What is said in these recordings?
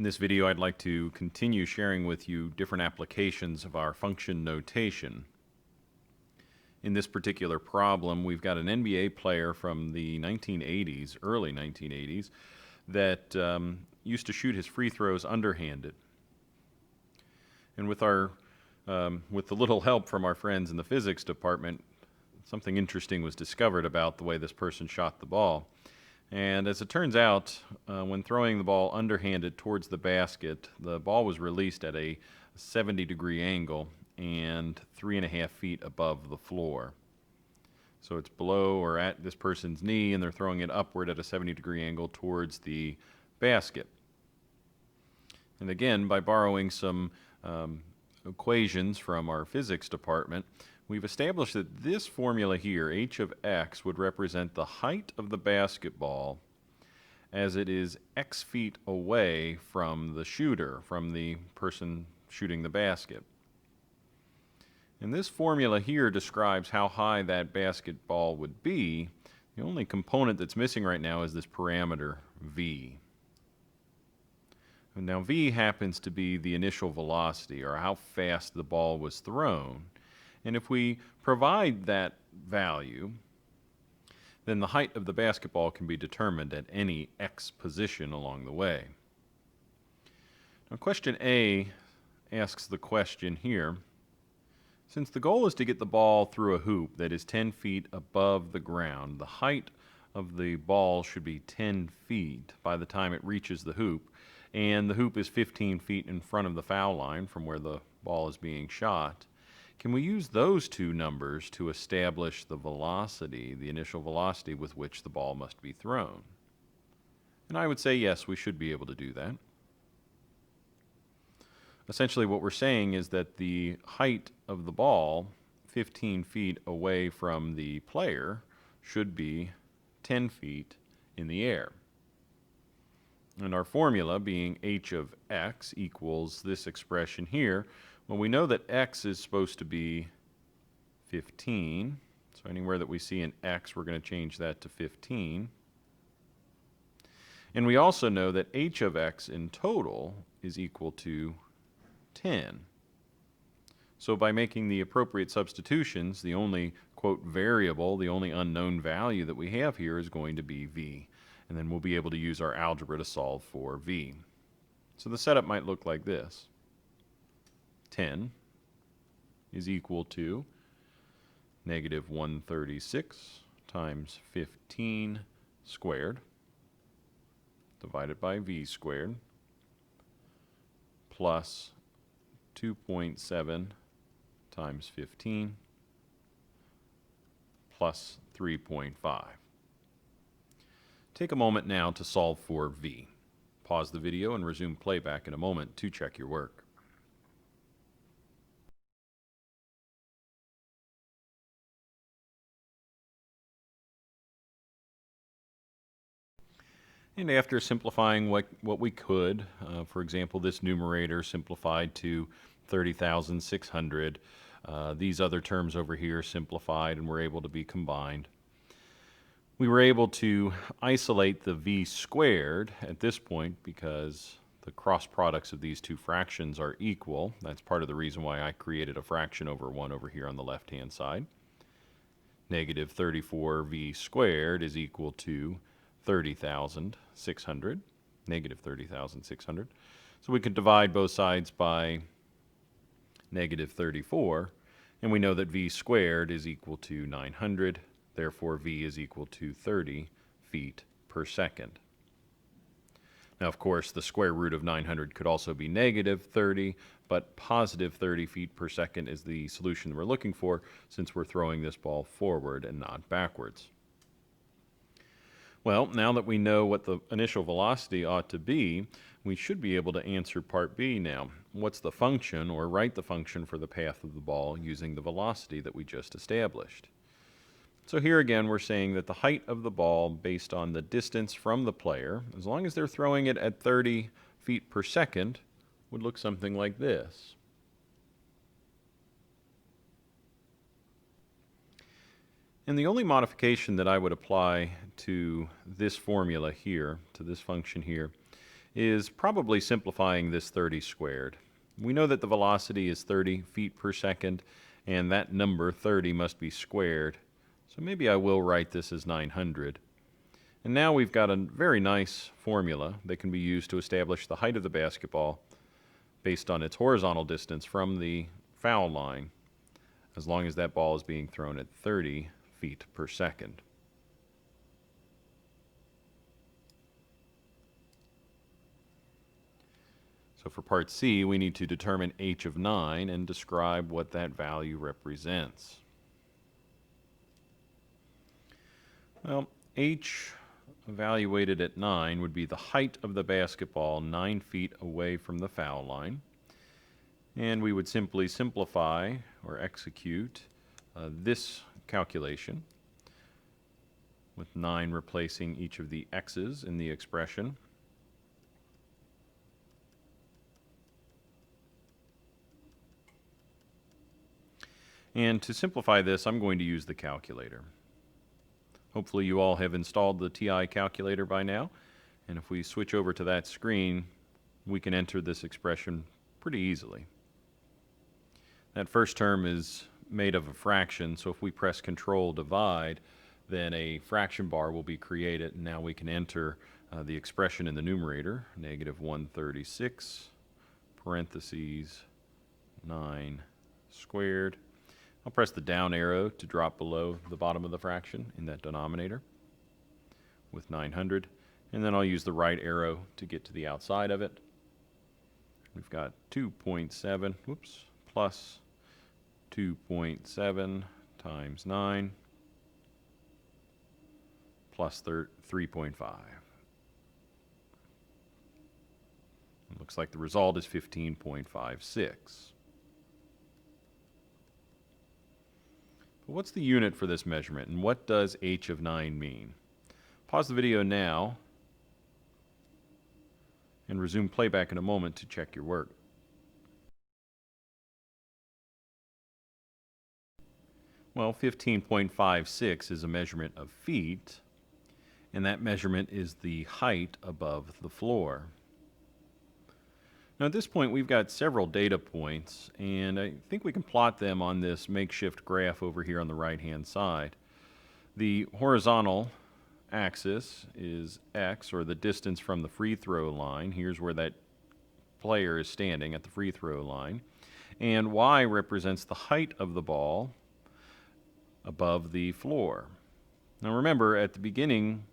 In this video, I'd like to continue sharing with you different applications of our function notation. In this particular problem, we've got an NBA player from the 1980s, early 1980s, that used to shoot his free throws underhanded. And with the little help from our friends in the physics department, something interesting was discovered about the way this person shot the ball. And as it turns out, when throwing the ball underhanded towards the basket, the ball was released at a 70-degree angle and 3.5 feet above the floor. So it's below or at this person's knee, and they're throwing it upward at a 70-degree angle towards the basket. And again, by borrowing some equations from our physics department, we've established that this formula here, h of x, would represent the height of the basketball as it is x feet away from the shooter, from the person shooting the basket. And this formula here describes how high that basketball would be. The only component that's missing right now is this parameter v. And now v happens to be the initial velocity, or how fast the ball was thrown. And if we provide that value, then the height of the basketball can be determined at any x position along the way. Now, question A asks the question here, since the goal is to get the ball through a hoop that is 10 feet above the ground, the height of the ball should be 10 feet by the time it reaches the hoop, and the hoop is 15 feet in front of the foul line from where the ball is being shot. Can we use those two numbers to establish the velocity, the initial velocity with which the ball must be thrown? And I would say yes, we should be able to do that. Essentially what we're saying is that the height of the ball, 15 feet away from the player, should be 10 feet in the air. And our formula, being h of x, equals this expression here. Well, we know that x is supposed to be 15. So anywhere that we see an x, we're going to change that to 15. And we also know that h of x in total is equal to 10. So by making the appropriate substitutions, the only, quote, variable, the only unknown value that we have here is going to be v. And then we'll be able to use our algebra to solve for v. So the setup might look like this. 10 is equal to negative 136 times 15 squared divided by v squared plus 2.7 times 15 plus 3.5. Take a moment now to solve for v. Pause the video and resume playback in a moment to check your work. And after simplifying what we could, for example, this numerator simplified to 30,600, these other terms over here simplified and were able to be combined. We were able to isolate the v squared at this point because the cross products of these two fractions are equal. That's part of the reason why I created a fraction over 1 over here on the left-hand side. Negative 34v squared is equal to 30,600, negative 30,600. So we could divide both sides by negative 34, and we know that v squared is equal to 900. Therefore, v is equal to 30 feet per second. Now, of course, the square root of 900 could also be negative 30, but positive 30 feet per second is the solution we're looking for since we're throwing this ball forward and not backwards. Well, now that we know what the initial velocity ought to be, we should be able to answer part B now. What's the function, or write the function for the path of the ball using the velocity that we just established? So here again we're saying that the height of the ball based on the distance from the player, as long as they're throwing it at 30 feet per second, would look something like this. And the only modification that I would apply to this formula here, to this function here, is probably simplifying this 30 squared. We know that the velocity is 30 feet per second, and that number 30 must be squared. So maybe I will write this as 900. And now we've got a very nice formula that can be used to establish the height of the basketball based on its horizontal distance from the foul line, as long as that ball is being thrown at 30 feet per second. So for part C, we need to determine h of 9 and describe what that value represents. Well, h evaluated at 9 would be the height of the basketball 9 feet away from the foul line. And we would simply simplify or execute this calculation, with 9 replacing each of the x's in the expression. And to simplify this, I'm going to use the calculator. Hopefully you all have installed the TI calculator by now, and if we switch over to that screen, we can enter this expression pretty easily. That first term is made of a fraction, so if we press Control Divide, then a fraction bar will be created, and now we can enter the expression in the numerator, negative 136, parentheses, 9 squared. I'll press the down arrow to drop below the bottom of the fraction in that denominator with 900, and then I'll use the right arrow to get to the outside of it. We've got 2.7, plus 2.7 times 9 plus 3.5. It looks like the result is 15.56. What's the unit for this measurement, and what does h of 9 mean? Pause the video now and resume playback in a moment to check your work. Well, 15.56 is a measurement of feet, and that measurement is the height above the floor. Now at this point we've got several data points, and I think we can plot them on this makeshift graph over here on the right hand side. The horizontal axis is x, or the distance from the free throw line. Here's where that player is standing at the free throw line. And y represents the height of the ball above the floor. Now remember, at the beginning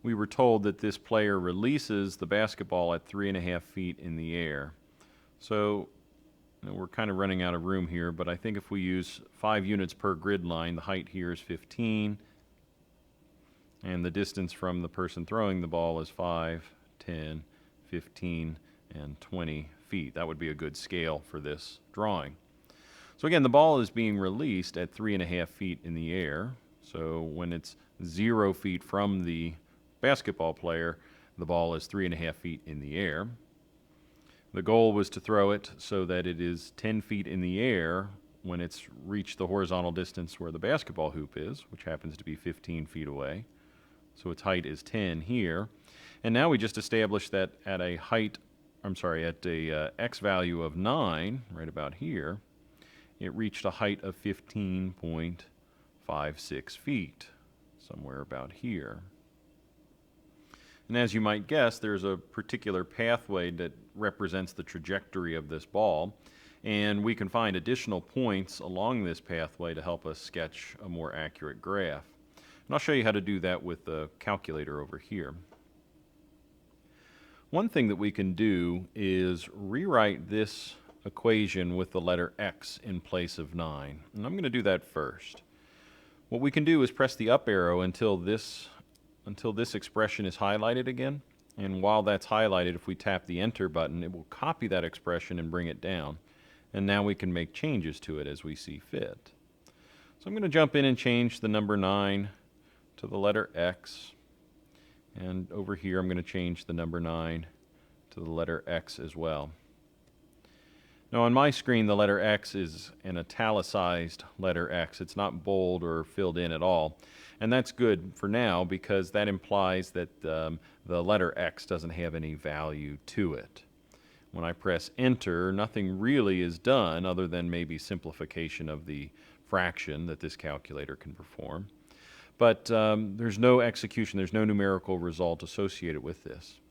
we were told that this player releases the basketball at 3.5 feet in the air. So we're kind of running out of room here, but I think if we use 5 units per grid line, the height here is 15, and the distance from the person throwing the ball is 5, 10, 15, and 20 feet. That would be a good scale for this drawing. So again, the ball is being released at 3.5 feet in the air. So when it's 0 feet from the basketball player, the ball is 3.5 feet in the air. The goal was to throw it so that it is 10 feet in the air when it's reached the horizontal distance where the basketball hoop is, which happens to be 15 feet away. So its height is 10 here. And now we just established that at a x value of 9, right about here, it reached a height of 15.56 feet, somewhere about here. And as you might guess, there's a particular pathway that represents the trajectory of this ball, and we can find additional points along this pathway to help us sketch a more accurate graph. And I'll show you how to do that with the calculator over here. One thing that we can do is rewrite this equation with the letter x in place of 9. And I'm going to do that first. What we can do is press the up arrow until this expression is highlighted again. And while that's highlighted, if we tap the enter button, it will copy that expression and bring it down. And now we can make changes to it as we see fit. So I'm going to jump in and change the number 9 to the letter x. And over here I'm going to change the number 9 to the letter x as well. Now on my screen the letter x is an italicized letter x. It's not bold or filled in at all. And that's good for now because that implies that the letter X doesn't have any value to it. When I press enter, nothing really is done other than maybe simplification of the fraction that this calculator can perform. But there's no execution, there's no numerical result associated with this.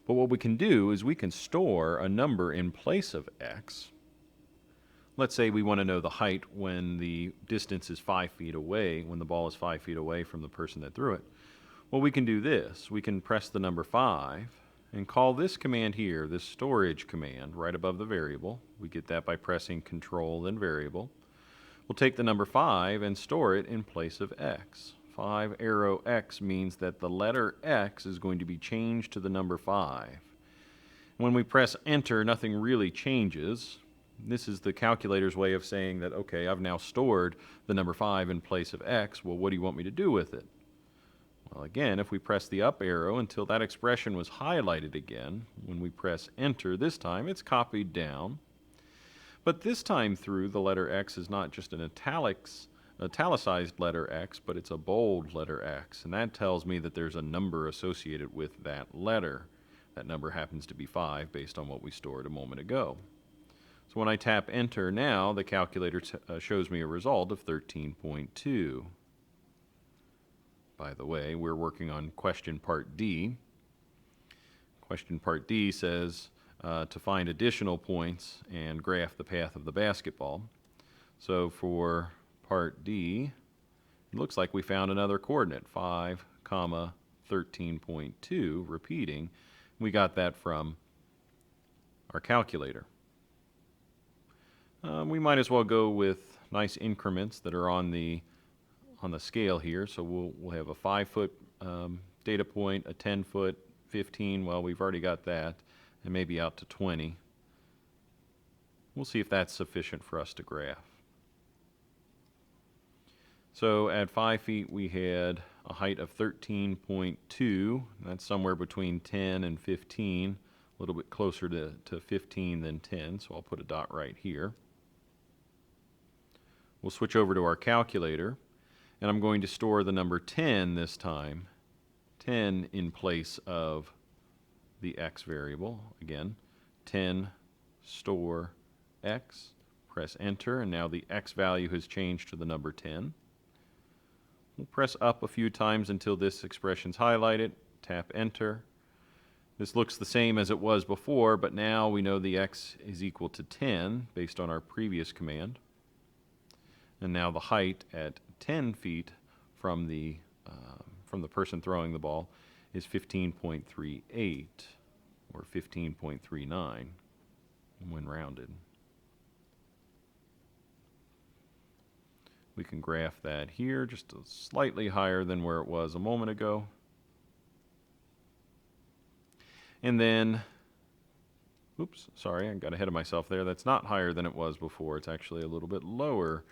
But what we can do is we can store a number in place of X. Let's say we want to know the height when the distance is 5 feet away, when the ball is 5 feet away from the person that threw it. Well, we can do this. We can press the number 5 and call this command here, this storage command, right above the variable. We get that by pressing Control, then Variable. We'll take the number 5 and store it in place of X. 5 arrow X means that the letter X is going to be changed to the number 5. When we press Enter, nothing really changes. This is the calculator's way of saying that, okay, I've now stored the number 5 in place of X. Well, what do you want me to do with it? Well, again, if we press the up arrow until that expression was highlighted again, when we press Enter this time, it's copied down. But this time through, the letter X is not just an italicized letter X, but it's a bold letter X. And that tells me that there's a number associated with that letter. That number happens to be 5 based on what we stored a moment ago. So when I tap Enter now, the calculator shows me a result of 13.2. By the way, we're working on question part D. Question part D says to find additional points and graph the path of the basketball. So for part D, it looks like we found another coordinate, 5, 13.2, repeating. We got that from our calculator. We might as well go with nice increments that are on the scale here. So we'll have a 5-foot data point, a 10-foot, 15. Well, we've already got that, and maybe out to 20. We'll see if that's sufficient for us to graph. So at 5 feet, we had a height of 13.2. That's somewhere between 10 and 15, a little bit closer to 15 than 10. So I'll put a dot right here. We'll switch over to our calculator, and I'm going to store the number 10 this time, 10 in place of the X variable. Again, 10 store X, press Enter, and now the X value has changed to the number 10. We'll press up a few times until this expression's highlighted, tap Enter. This looks the same as it was before, but now we know the X is equal to 10 based on our previous command. And now the height at 10 feet from the person throwing the ball is 15.38 or 15.39 when rounded. We can graph that here, just slightly higher than where it was a moment ago. And then, oops, sorry, I got ahead of myself there. That's not higher than it was before. It's actually a little bit lower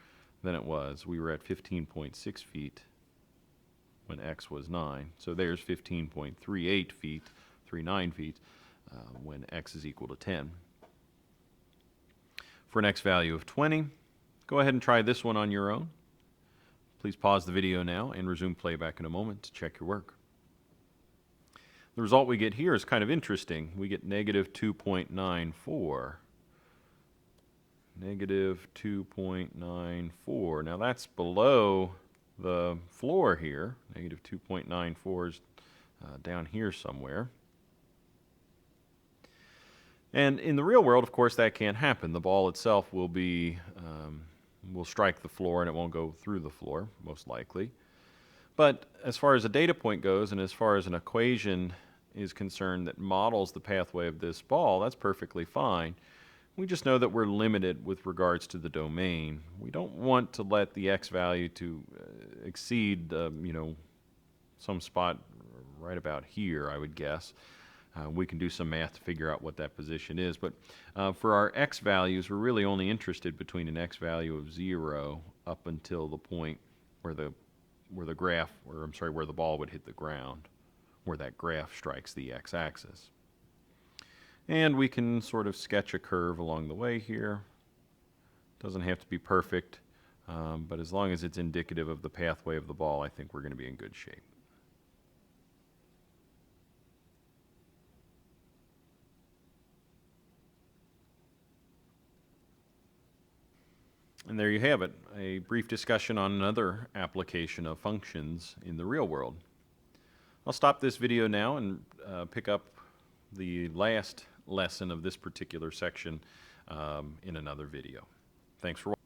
than it was. We were at 15.6 feet when X was 9. So there's 15.38 feet, 39 feet, when X is equal to 10. For an X value of 20, go ahead and try this one on your own. Please pause the video now and resume playback in a moment to check your work. The result we get here is kind of interesting. We get negative 2.94. Negative 2.94. Now that's below the floor here. Negative 2.94 is down here somewhere. And in the real world, of course, that can't happen. The ball itself will strike the floor and it won't go through the floor, most likely. But as far as a data point goes, and as far as an equation is concerned that models the pathway of this ball, that's perfectly fine. We just know that we're limited with regards to the domain. We don't want to let the X value to exceed, some spot right about here, I would guess. We can do some math to figure out what that position is. But for our X values, we're really only interested between an X value of 0 up until the point where the ball would hit the ground, where that graph strikes the X-axis. And we can sort of sketch a curve along the way here. Doesn't have to be perfect. But as long as it's indicative of the pathway of the ball, I think we're going to be in good shape. And there you have it, a brief discussion on another application of functions in the real world. I'll stop this video now and pick up the last lesson of this particular section in another video. Thanks for watching.